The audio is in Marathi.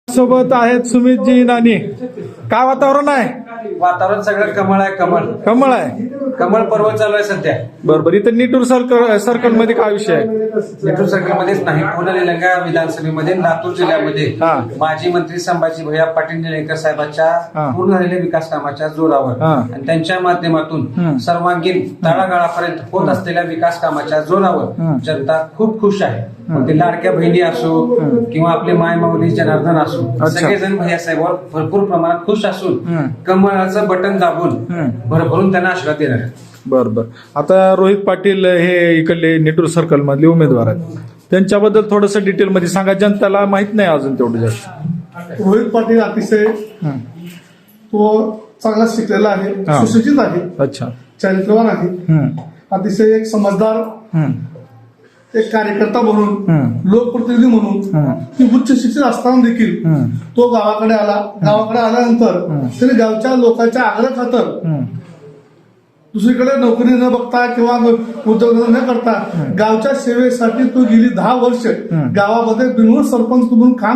सोबत आहेत सुमितजी नानी. काय वातावरण आहे? वातावरण सगळं कमळ आहे. कमळ आहे. कमळ पर्व चालू आहे सध्या. बरोबर. इथं निटूर सर्कल मध्ये काय विषय आहे? निटूर सर्कल मध्येच नाही, पूर्ण निलंगा विधानसभेमध्ये लातूर जिल्ह्यामध्ये माजी मंत्री संभाजी भैया पाटील निलंगेकर साहेबांच्या पूर्ण झालेल्या विकास कामाच्या जोरावर आणि त्यांच्या माध्यमातून सर्वांगीण तळागाळापर्यंत होत असलेल्या विकास कामाच्या जोरावर जनता खूप खुश आहे. मग ते लाडक्या बहिणी असो किंवा आपले माय माऊली जनार्दन असो, सगळेजण भैया साहेबांवर भरपूर प्रमाणात खुश असून कमळाचं बटन दाबून भरभरून त्यांना आशीर्वाद देणार आहेत. बरोबर. आता रोहित पाटील हे इकडले निटूर सर्कल मधले उमेदवार आहेत, त्यांच्याबद्दल थोडस डिटेल मध्ये सांगा. जनताला माहित नाही अजून तेवढं जास्त. रोहित पाटील अतिशय तो चांगला शिकलेला आहे, सुशिक्षित आहे, अच्छा, चारित्र्यवान आहे, अतिशय एक समजदार एक कार्यकर्ता म्हणून, लोकप्रतिनिधी म्हणून की उच्च शिक्षित असताना देखील तो गावाकडे आला. गावाकडे आल्यानंतर त्याने गावच्या लोकांच्या आग्रह खातर दुसरीकडे नोकरी न बघता किंवा उद्योग न करता गावच्या सेवेसाठी तो गेली 10 वर्ष गावामध्ये बिनविरोध सरपंच म्हणून काम